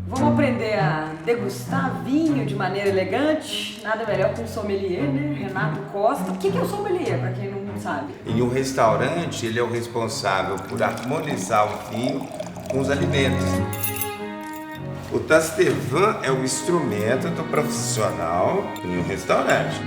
Vamos aprender a degustar vinho de maneira elegante? Nada melhor que um sommelier, né? Renato Costa. O que é o sommelier, para quem não sabe? Em um restaurante, ele é o responsável por harmonizar o vinho com os alimentos. O tastevan é o instrumento do profissional em um restaurante.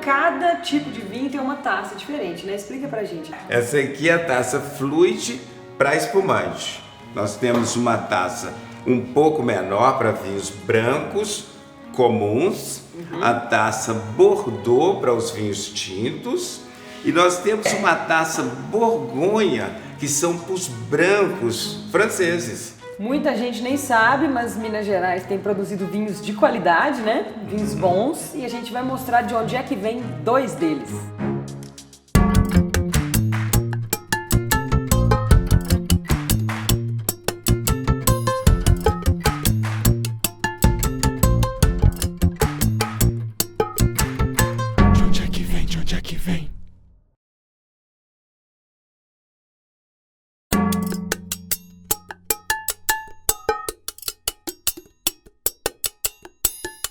Cada tipo de vinho tem uma taça diferente, né? Explica pra gente. Essa aqui é a taça fluid para espumante. Nós temos uma taça um pouco menor para vinhos brancos comuns, a taça Bordeaux para os vinhos tintos, e nós temos uma taça Borgonha, que são para os brancos franceses. Muita gente nem sabe, mas Minas Gerais tem produzido vinhos de qualidade, né? Vinhos bons, e a gente vai mostrar de onde é que vem 2 deles. De onde é que vem?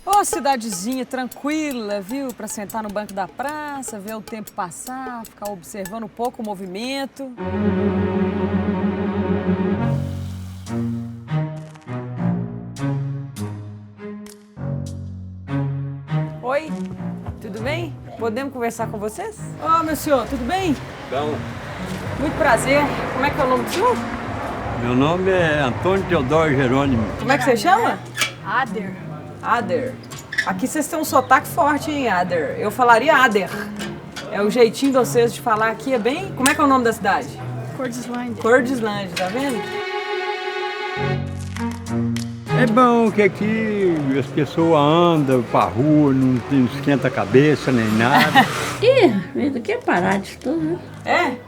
Ô, cidadezinha tranquila, viu? Pra sentar no banco da praça, ver o tempo passar, ficar observando um pouco o movimento. Oi, tudo bem? Podemos conversar com vocês? Ô, meu senhor, tudo bem? Então, Muito prazer. Como é que é o nome do senhor? meu nome é Antônio Teodoro Jerônimo. Como é que você chama? Ader. Ader. Aqui vocês têm um sotaque forte, hein, Ader? Eu falaria Ader. É o jeitinho de vocês de falar aqui, é bem... Como é que é o nome da cidade? Cordislândia. Cordislândia, tá vendo? É bom que aqui as pessoas andam pra rua, não esquenta a cabeça nem nada. Ih, vida quer parar de tudo, né? É?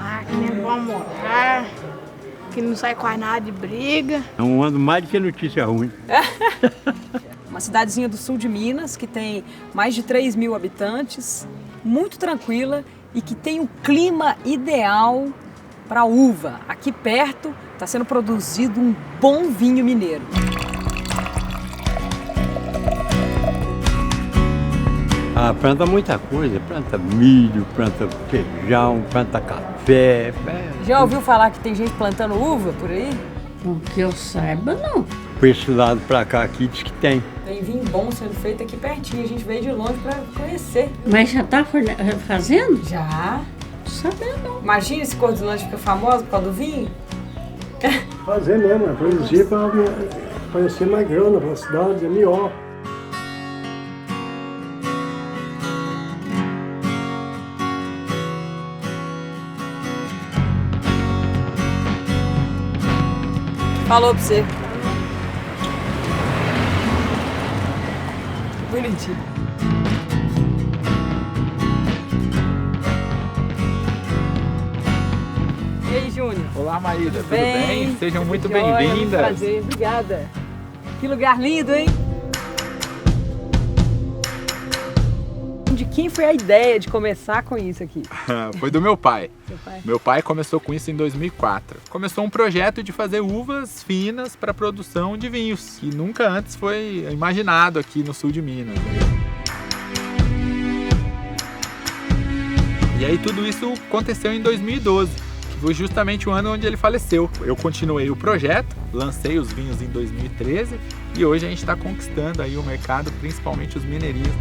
Ah, que nem bom morar, que não sai quase nada de briga. Não ando mais do que notícia ruim. Uma cidadezinha do sul de Minas, que tem mais de 3.000 habitantes, muito tranquila e que tem um clima ideal para uva. Aqui perto está sendo produzido um bom vinho mineiro. Ah, planta muita coisa, planta milho, planta feijão, planta café. Já ouviu falar que tem gente plantando uva por aí? Bom, que eu saiba, não. Por esse lado pra cá aqui diz que tem. Tem vinho bom sendo feito aqui pertinho, a gente veio de longe para conhecer. Mas já tá fazendo? Já? Não sabia, não. Imagina se Cordislândia fica famosa por causa do vinho? Fazer mesmo, produzir para aparecer mais grana para a cidade, é melhor. Falou pra você. Bonitinho. E aí, Júnior? Olá, Maíra, tudo Bem? bem? Sejam Tudo muito jóia, bem-vindas. muito prazer, obrigada. Que lugar lindo, hein? De quem foi a ideia de começar com isso aqui? Foi do meu pai. Seu pai? Meu pai começou com isso em 2004. Começou um projeto de fazer uvas finas para produção de vinhos, que nunca antes foi imaginado aqui no sul de Minas. E aí tudo isso aconteceu em 2012, que foi justamente o ano onde ele faleceu. Eu continuei o projeto, lancei os vinhos em 2013 e hoje a gente está conquistando aí o mercado, principalmente os mineirismos.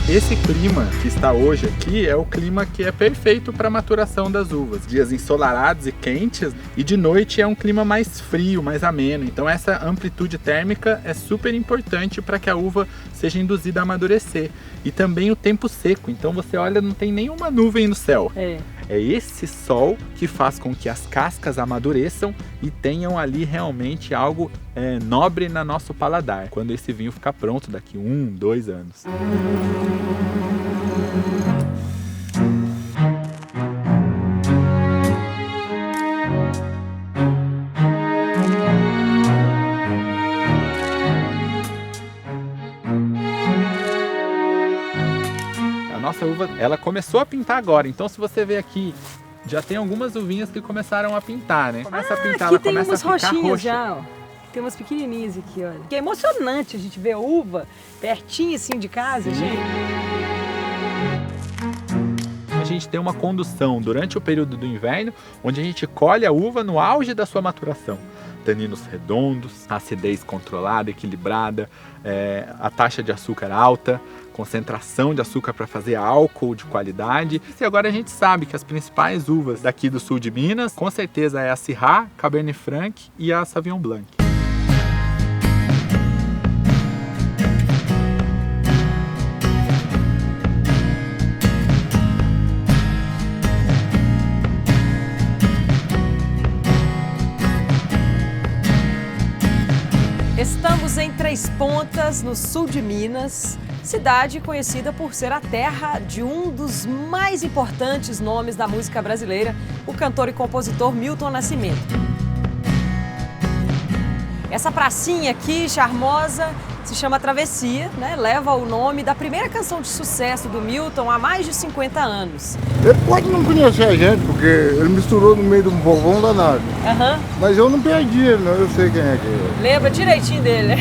Esse clima que está hoje aqui é o clima que é perfeito para a maturação das uvas. Dias ensolarados e quentes, e de noite é um clima mais frio, mais ameno. Então essa amplitude térmica é super importante para que a uva seja induzida a amadurecer. E também o tempo seco, então você olha, não tem nenhuma nuvem no céu. É esse sol que faz com que as cascas amadureçam e tenham ali realmente algo nobre no nosso paladar, quando esse vinho ficar pronto daqui 1, 2 anos. nossa uva, ela começou a pintar agora. Então se você ver aqui, já tem algumas uvinhas que começaram a pintar, né? Começa a pintar, ela começa a ficar roxa. Tem umas roxinhas já, ó. Tem umas pequenininhas aqui, olha. Que é emocionante a gente ver a uva pertinho assim de casa, gente. A gente tem uma condução durante o período do inverno, onde a gente colhe a uva no auge da sua maturação. Taninos redondos, acidez controlada, equilibrada, a taxa de açúcar alta, concentração de açúcar para fazer álcool de qualidade. E agora a gente sabe que as principais uvas daqui do sul de Minas, com certeza é a Syrah, Cabernet Franc e a Sauvignon Blanc. Estamos em Três Pontas, no sul de Minas, cidade conhecida por ser a terra de um dos mais importantes nomes da música brasileira, o cantor e compositor Milton Nascimento. Essa pracinha aqui, charmosa, se chama Travessia, né? Leva o nome da primeira canção de sucesso do Milton há mais de 50 anos. Ele pode não conhecer a gente, porque ele misturou no meio de um povão danado. Aham. Mas eu não perdi ele, não. Eu sei quem é que é. Lembra direitinho dele.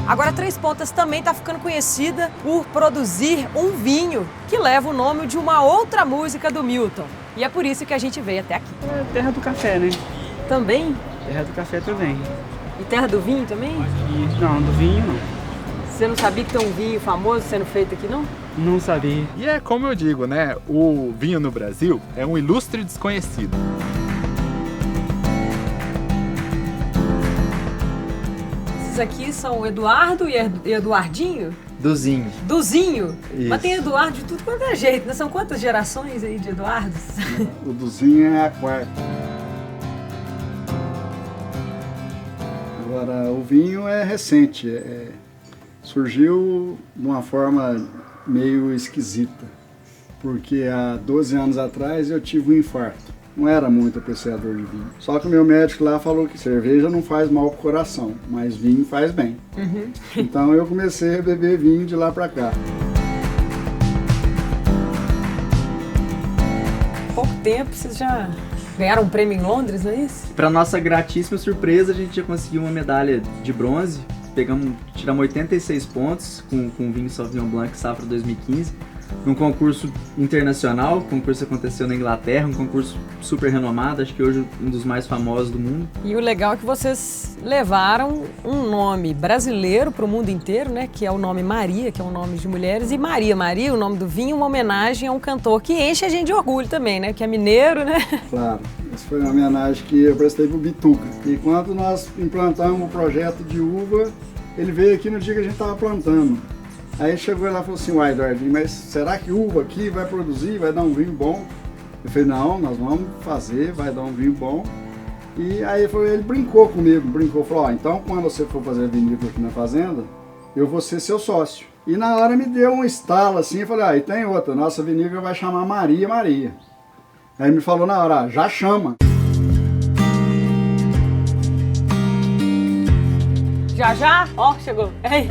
Agora, Três Pontas também está ficando conhecida por produzir um vinho que leva o nome de uma outra música do Milton. E é por isso que a gente veio até aqui. É terra do café, né? Também? Terra do café também. E terra do vinho também? E, não, do vinho não. Você não sabia que tem um vinho famoso sendo feito aqui, não? Não sabia. E é como eu digo, né? O vinho no Brasil é um ilustre desconhecido. Aqui são o Eduardo e Eduardinho? Duzinho. Duzinho? Isso. Mas tem Eduardo de tudo quanto é jeito, né? São quantas gerações aí de Eduardos? O Duzinho é a quarta. Agora, o vinho é recente. Surgiu de uma forma meio esquisita. Porque há 12 anos atrás eu tive um infarto. Não era muito apreciador de vinho. Só que o meu médico lá falou que cerveja não faz mal pro coração, mas vinho faz bem. Uhum. Então eu comecei a beber vinho de lá pra cá. Pouco tempo, vocês já ganharam um prêmio em Londres, não é isso? Para nossa gratíssima surpresa, a gente já conseguiu uma medalha de bronze. Tiramos 86 pontos com o vinho Sauvignon Blanc Safra 2015. Num concurso internacional, o concurso aconteceu na Inglaterra, um concurso super renomado, acho que hoje um dos mais famosos do mundo. E o legal é que vocês levaram um nome brasileiro para o mundo inteiro, né? Que é o nome Maria, que é um nome de mulheres, e Maria, o nome do vinho, uma homenagem a um cantor que enche a gente de orgulho também, né? Que é mineiro, né? Claro, essa foi uma homenagem que eu prestei pro Bituca. E quando nós implantamos o projeto de uva, ele veio aqui no dia que a gente estava plantando. Aí chegou lá e falou assim, uai, Eduardinho, mas será que uva aqui vai produzir, vai dar um vinho bom? Eu falei, não, nós vamos fazer, vai dar um vinho bom. E aí ele brincou comigo, falou, ó, então quando você for fazer vinícola aqui na fazenda, eu vou ser seu sócio. E na hora me deu um estalo assim, eu falei, e tem outra, nossa vinícola vai chamar Maria. Aí me falou na hora, já chama. Já? Ó, chegou. Ei.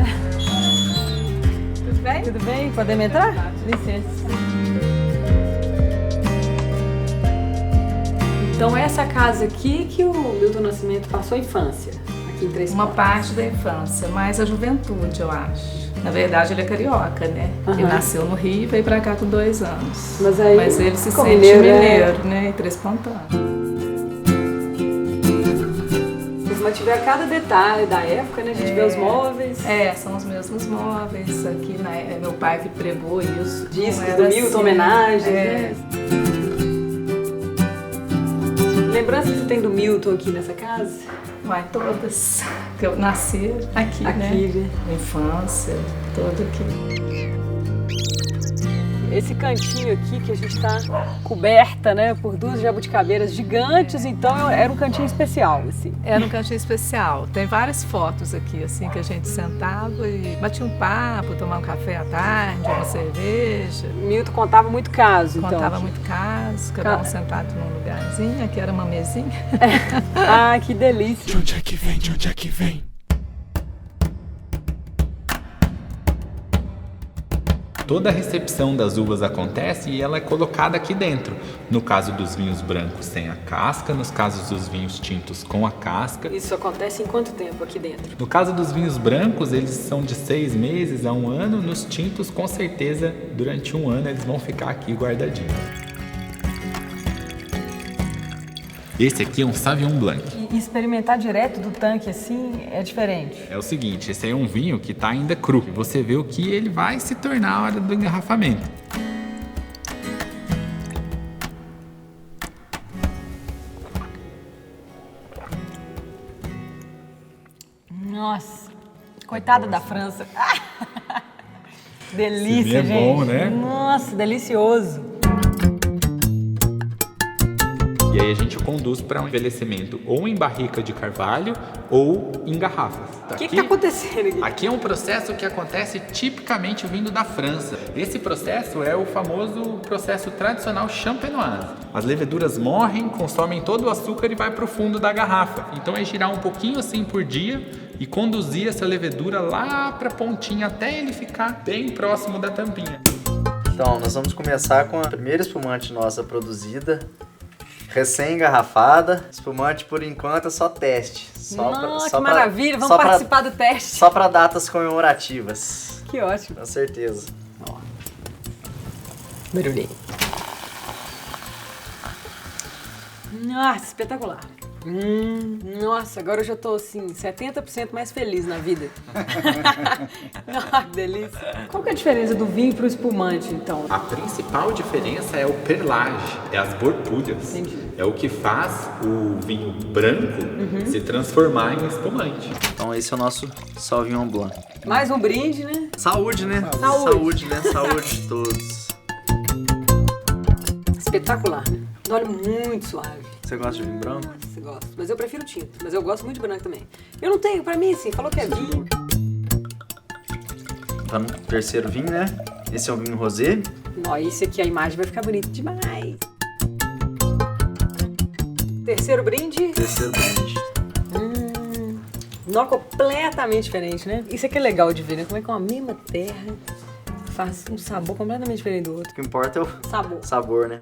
Tudo bem? Tudo bem? Podemos entrar? Licença. Então essa casa aqui que o Milton Nascimento passou a infância, aqui em Três Pontas. Uma parte da infância, mais a juventude, eu acho. Na verdade, ele é carioca, né? Ele nasceu no Rio e veio pra cá com 2 anos. Mas ele se sente mineiro, né? Em Três Pontas. Mantiver cada detalhe da época, né? A gente vê os móveis. São os mesmos móveis. Aqui, né? Meu pai que pregou isso. Discos do Milton, assim, homenagens, né? Lembranças que você tem do Milton aqui nessa casa? Uai, todas. Que eu nasci aqui, né? Né? Infância, toda aqui. esse cantinho aqui que a gente está coberta, né, por 2 jabuticabeiras gigantes, então era um cantinho especial, assim. Era um cantinho especial. Tem várias fotos aqui, assim, que a gente sentava e batia um papo, tomava um café à tarde, uma cerveja. Milton contava muito caso, então. Contava muito caso, cada um sentado num lugarzinho, aqui era uma mesinha. Ah, que delícia. De onde é que vem? De onde é que vem? Toda a recepção das uvas acontece e ela é colocada aqui dentro. No caso dos vinhos brancos sem a casca, nos casos dos vinhos tintos com a casca. Isso acontece em quanto tempo aqui dentro? No caso dos vinhos brancos, eles são de 6 meses a 1 ano. Nos tintos, com certeza, durante 1 ano eles vão ficar aqui guardadinhos. Esse aqui é um Sauvignon Blanc. E experimentar direto do tanque assim é diferente. É o seguinte, esse aí é um vinho que está ainda cru. Você vê o que ele vai se tornar na hora do engarrafamento. Nossa, coitada da França. Delícia, gente. É bom, né? Nossa, delicioso. E aí a gente conduz para um envelhecimento ou em barrica de carvalho ou em garrafas. O que está acontecendo aqui? Aqui é um processo que acontece tipicamente vindo da França. Esse processo é o famoso processo tradicional champenoise. As leveduras morrem, consomem todo o açúcar e vai para o fundo da garrafa. Então é girar um pouquinho assim por dia e conduzir essa levedura lá para a pontinha até ele ficar bem próximo da tampinha. Então, nós vamos começar com a primeira espumante nossa produzida. Recém-engarrafada, espumante por enquanto é só teste. Que maravilha, vamos participar do teste. Só para datas comemorativas. Que ótimo. Com certeza. Barulhinho. Nossa, espetacular. Nossa, agora eu já tô assim, 70% mais feliz na vida. Que delícia. Qual que é a diferença do vinho pro espumante, então? A principal diferença é o perlage, é as borbulhas. Entendi. É o que faz o vinho branco se transformar em espumante. Então esse é o nosso Sauvignon Blanc. Mais um brinde, né? Saúde, né? Saúde, né? Saúde de todos. Espetacular, né? Óleo muito suave. Você gosta de vinho branco? Nossa, gosto. Mas eu prefiro tinto. Mas eu gosto muito de branco também. Eu não tenho, pra mim, assim, falou que é vinho. Tá no terceiro vinho, né? Esse é o vinho rosé. Ó, esse aqui, a imagem vai ficar bonita demais. Terceiro brinde. Terceiro brinde. Nó completamente diferente, né? Isso aqui é legal de ver, né? Como é que uma mesma terra faz um sabor completamente diferente do outro. O que importa é o sabor, né?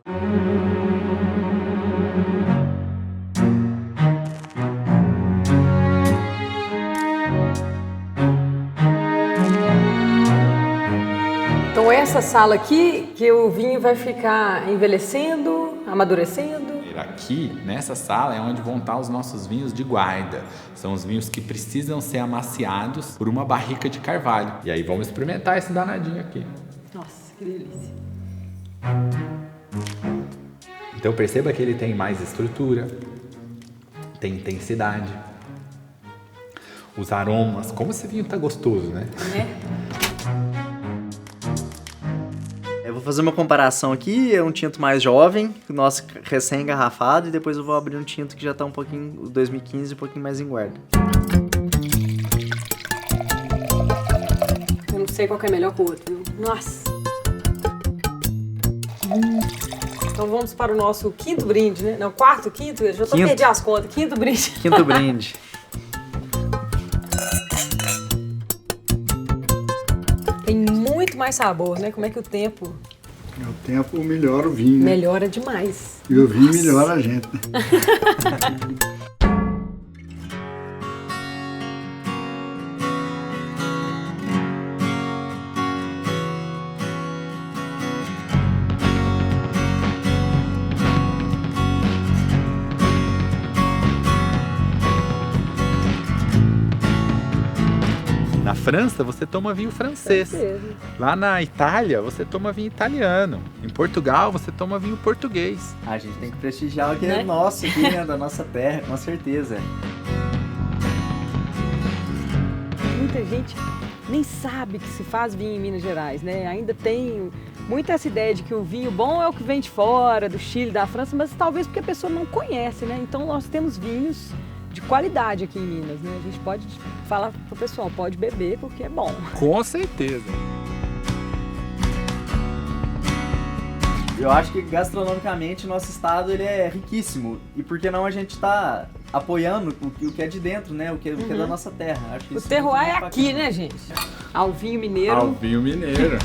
Então essa sala aqui, que o vinho vai ficar envelhecendo, amadurecendo. Aqui, nessa sala, é onde vão estar os nossos vinhos de guarda. São os vinhos que precisam ser amaciados por uma barrica de carvalho. E aí vamos experimentar esse danadinho aqui. Nossa, que delícia. Então perceba que ele tem mais estrutura, tem intensidade. Os aromas, como esse vinho tá gostoso, né? Eu vou fazer uma comparação aqui, é um tinto mais jovem, nosso recém-engarrafado, e depois eu vou abrir um tinto que já tá um pouquinho, 2015, um pouquinho mais em guarda. Eu não sei qual que é melhor que o outro, viu? Nossa! Então vamos para o nosso quinto brinde, né? Não, quarto, quinto? Eu já tô perdi as contas. Quinto brinde. Quinto brinde. Tem muito mais sabor, né? Como é que o tempo... O tempo melhora o vinho, né? Melhora demais. E o vinho melhora a gente, né? Na França, você toma vinho francês. Lá na Itália, você toma vinho italiano. Em Portugal, você toma vinho português. A gente tem que prestigiar o que é nosso aqui, né? Da nossa terra, com certeza. Muita gente nem sabe que se faz vinho em Minas Gerais, né? Ainda tem Muito essa ideia de que o vinho bom é o que vem de fora, do Chile, da França, mas talvez porque a pessoa não conhece, né? Então nós temos vinhos de qualidade aqui em Minas, né? A gente pode falar pro pessoal, pode beber porque é bom. Com certeza. Eu acho que gastronomicamente nosso estado ele é riquíssimo. E por que não a gente tá apoiando o que é de dentro, né? O que é da nossa terra. Acho que O isso terroir é muito aqui, bacana. né, gente? Ao vinho mineiro. Ao vinho mineiro.